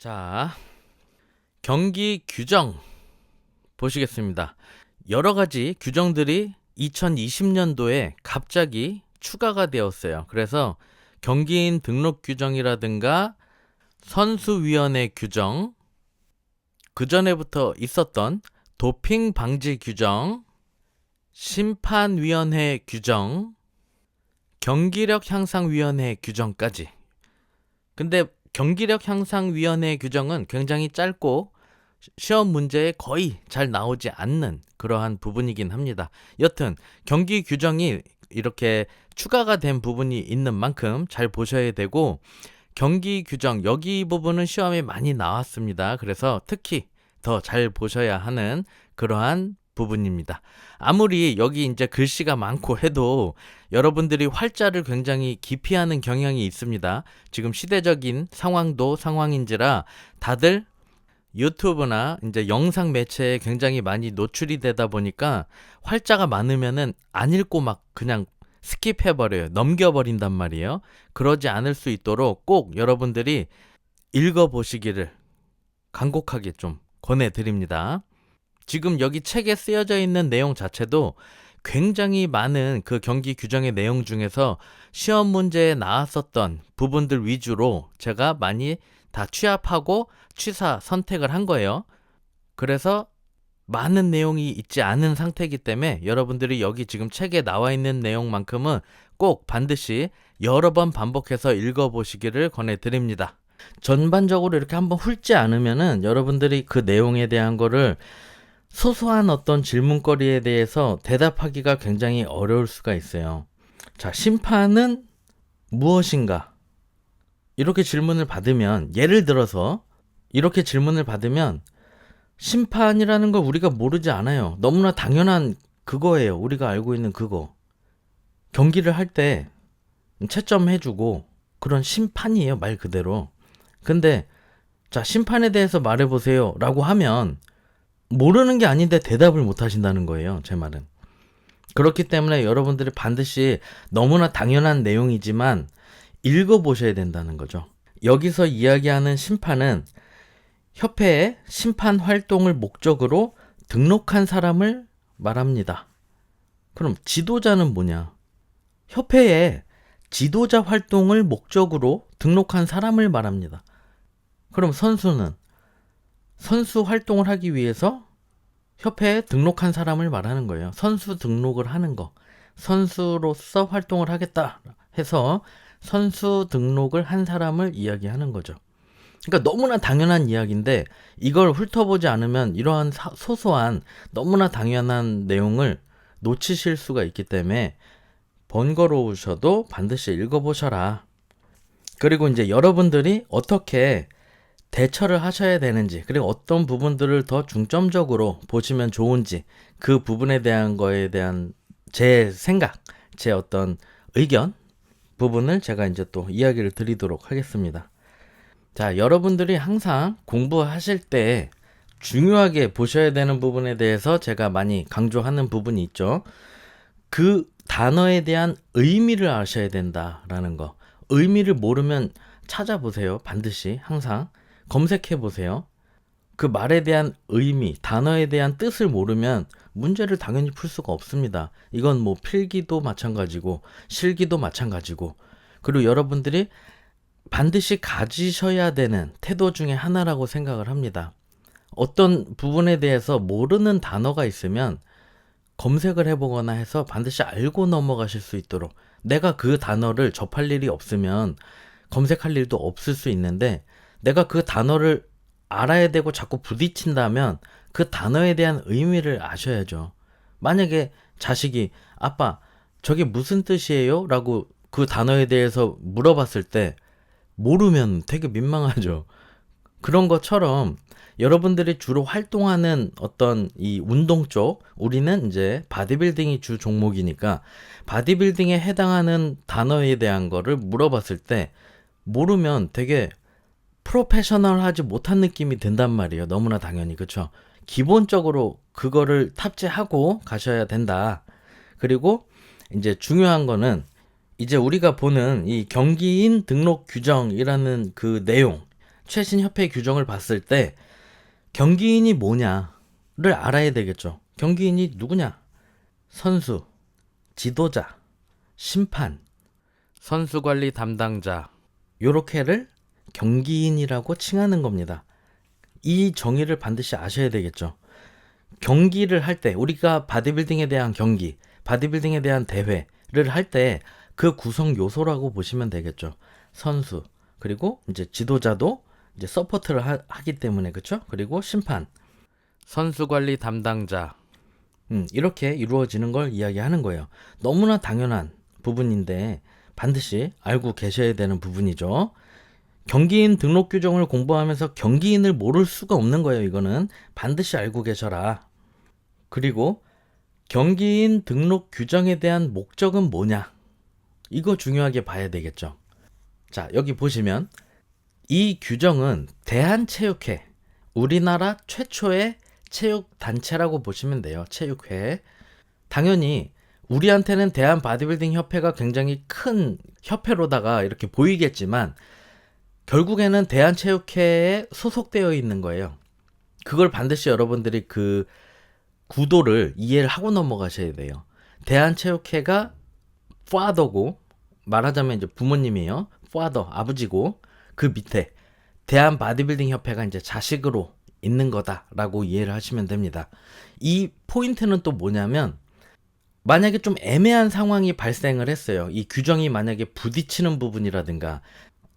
자, 경기 규정 보시겠습니다. 여러 가지 규정들이 2020년도에 갑자기 추가가 되었어요. 그래서 경기인 등록 규정이라든가 선수위원회 규정, 그전에부터 있었던 도핑 방지 규정, 심판위원회 규정, 경기력 향상위원회 규정까지. 근데 경기력 향상위원회 규정은 굉장히 짧고 시험 문제에 거의 잘 나오지 않는 그러한 부분이긴 합니다. 여튼 경기 규정이 이렇게 추가가 된 부분이 있는 만큼 잘 보셔야 되고, 경기 규정 여기 부분은 시험에 많이 나왔습니다. 그래서 특히 더 잘 보셔야 하는 그러한 부분입니다. 아무리 여기 이제 글씨가 많고 해도 여러분들이 활자를 굉장히 기피하는 경향이 있습니다. 지금 시대적인 상황도 상황인지라 다들 유튜브나 이제 영상 매체에 굉장히 많이 노출이 되다 보니까 활자가 많으면은 안 읽고 막 그냥 스킵해버려요. 넘겨버린단 말이에요. 그러지 않을 수 있도록 꼭 여러분들이 읽어보시기를 간곡하게 좀 권해드립니다. 지금 여기 책에 쓰여져 있는 내용 자체도 굉장히 많은 그 경기 규정의 내용 중에서 시험 문제에 나왔었던 부분들 위주로 제가 많이 다 취합하고 취사 선택을 한 거예요. 그래서 많은 내용이 있지 않은 상태이기 때문에 여러분들이 여기 지금 책에 나와 있는 내용만큼은 꼭 반드시 여러 번 반복해서 읽어보시기를 권해드립니다. 전반적으로 이렇게 한번 훑지 않으면은 여러분들이 그 내용에 대한 거를 소소한 어떤 질문거리에 대해서 대답하기가 굉장히 어려울 수가 있어요. 자, 심판은 무엇인가? 이렇게 질문을 받으면, 예를 들어서 이렇게 질문을 받으면 심판이라는 걸 우리가 모르지 않아요. 너무나 당연한 그거예요. 우리가 알고 있는 그거. 경기를 할 때 채점해주고 그런 심판이에요, 말 그대로. 근데 자, 심판에 대해서 말해보세요 라고 하면 모르는 게 아닌데 대답을 못 하신다는 거예요, 제 말은. 그렇기 때문에 여러분들이 반드시 너무나 당연한 내용이지만 읽어보셔야 된다는 거죠. 여기서 이야기하는 심판은 협회에 심판 활동을 목적으로 등록한 사람을 말합니다. 그럼 지도자는 뭐냐? 협회에 지도자 활동을 목적으로 등록한 사람을 말합니다. 그럼 선수는 선수 활동을 하기 위해서 협회에 등록한 사람을 말하는 거예요. 선수 등록을 하는 거. 선수로서 활동을 하겠다 해서 선수 등록을 한 사람을 이야기하는 거죠. 그러니까 너무나 당연한 이야기인데 이걸 훑어보지 않으면 이러한 소소한 너무나 당연한 내용을 놓치실 수가 있기 때문에 번거로우셔도 반드시 읽어보셔라. 그리고 이제 여러분들이 어떻게 대처를 하셔야 되는지, 그리고 어떤 부분들을 더 중점적으로 보시면 좋은지, 그 부분에 대한 거에 대한 제 생각, 제 어떤 의견 부분을 제가 이제 또 이야기를 드리도록 하겠습니다. 자, 여러분들이 항상 공부하실 때 중요하게 보셔야 되는 부분에 대해서 제가 많이 강조하는 부분이 있죠. 그 단어에 대한 의미를 아셔야 된다라는 거. 의미를 모르면 찾아보세요. 반드시 항상 검색해 보세요. 그 말에 대한 의미, 단어에 대한 뜻을 모르면 문제를 당연히 풀 수가 없습니다. 이건 뭐 필기도 마찬가지고 실기도 마찬가지고, 그리고 여러분들이 반드시 가지셔야 되는 태도 중에 하나라고 생각을 합니다. 어떤 부분에 대해서 모르는 단어가 있으면 검색을 해보거나 해서 반드시 알고 넘어가실 수 있도록, 내가 그 단어를 접할 일이 없으면 검색할 일도 없을 수 있는데 내가 그 단어를 알아야 되고 자꾸 부딪힌다면 그 단어에 대한 의미를 아셔야죠. 만약에 자식이 아빠 저게 무슨 뜻이에요? 라고 그 단어에 대해서 물어봤을 때 모르면 되게 민망하죠. 그런 것처럼 여러분들이 주로 활동하는 어떤 이 운동 쪽, 우리는 이제 바디빌딩이 주 종목이니까 바디빌딩에 해당하는 단어에 대한 거를 물어봤을 때 모르면 되게 프로페셔널하지 못한 느낌이 든단 말이에요. 너무나 당연히. 그렇죠? 기본적으로 그거를 탑재하고 가셔야 된다. 그리고 이제 중요한 거는 이제 우리가 보는 이 경기인 등록 규정이라는 그 내용, 최신 협회 규정을 봤을 때 경기인이 뭐냐를 알아야 되겠죠. 경기인이 누구냐? 선수, 지도자, 심판, 선수관리 담당자, 요렇게를 경기인이라고 칭하는 겁니다. 이 정의를 반드시 아셔야 되겠죠. 경기를 할 때, 우리가 바디빌딩에 대한 경기, 바디빌딩에 대한 대회를 할 때 그 구성 요소라고 보시면 되겠죠. 선수, 그리고 이제 지도자도 이제 서포트를 하기 때문에, 그렇죠? 그리고 심판, 선수관리 담당자, 이렇게 이루어지는 걸 이야기하는 거예요. 너무나 당연한 부분인데 반드시 알고 계셔야 되는 부분이죠. 경기인 등록 규정을 공부하면서 경기인을 모를 수가 없는 거예요. 이거는 반드시 알고 계셔라. 그리고 경기인 등록 규정에 대한 목적은 뭐냐? 이거 중요하게 봐야 되겠죠. 자, 여기 보시면 이 규정은 대한체육회, 우리나라 최초의 체육단체라고 보시면 돼요. 체육회. 당연히 우리한테는 대한바디빌딩 협회가 굉장히 큰 협회로다가 이렇게 보이겠지만 결국에는 대한체육회에 소속되어 있는 거예요. 그걸 반드시 여러분들이 그 구도를 이해를 하고 넘어가셔야 돼요. 대한체육회가 파더고, 말하자면 이제 부모님이에요. 파더, 아버지고, 그 밑에 대한바디빌딩 협회가 이제 자식으로 있는 거다라고 이해를 하시면 됩니다. 이 포인트는 또 뭐냐면, 만약에 좀 애매한 상황이 발생을 했어요. 이 규정이 만약에 부딪히는 부분이라든가,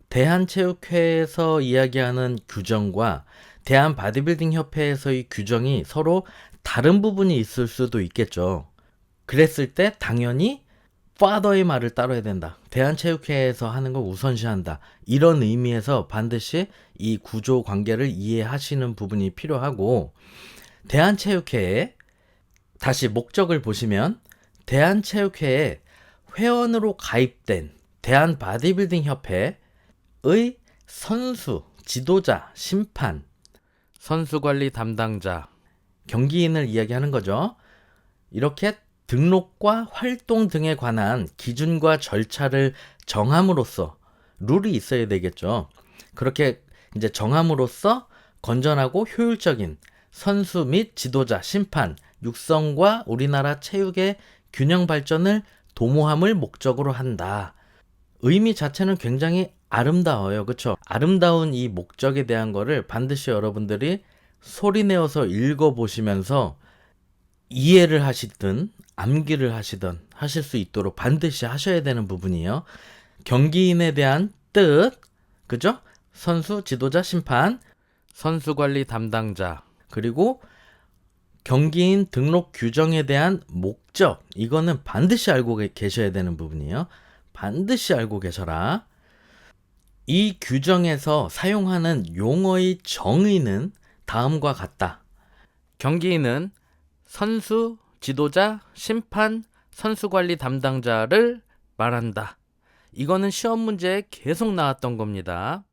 대한체육회에서 이야기하는 규정과 대한바디빌딩 협회에서의 규정이 서로 다른 부분이 있을 수도 있겠죠. 그랬을 때 당연히 father의 말을 따라야 된다. 대한체육회에서 하는 걸 우선시한다. 이런 의미에서 반드시 이 구조 관계를 이해하시는 부분이 필요하고, 대한체육회에 다시 목적을 보시면 대한체육회에 회원으로 가입된 대한바디빌딩 협회의 선수, 지도자, 심판, 선수관리 담당자, 경기인을 이야기하는 거죠. 이렇게 등록과 활동 등에 관한 기준과 절차를 정함으로써 룰이 있어야 되겠죠. 그렇게 이제 정함으로써 건전하고 효율적인 선수 및 지도자, 심판, 육성과 우리나라 체육의 균형 발전을 도모함을 목적으로 한다. 의미 자체는 굉장히 아름다워요. 그렇죠? 아름다운 이 목적에 대한 거를 반드시 여러분들이 소리내어서 읽어보시면서 이해를 하시든 암기를 하시든 하실 수 있도록 반드시 하셔야 되는 부분이에요. 경기인에 대한 뜻, 그죠? 선수, 지도자, 심판, 선수관리 담당자, 그리고 경기인 등록 규정에 대한 목적, 이거는 반드시 알고 계셔야 되는 부분이에요. 반드시 알고 계셔라. 이 규정에서 사용하는 용어의 정의는 다음과 같다. 경기인은 선수, 지도자, 심판, 선수관리 담당자를 말한다. 이거는 시험 문제에 계속 나왔던 겁니다.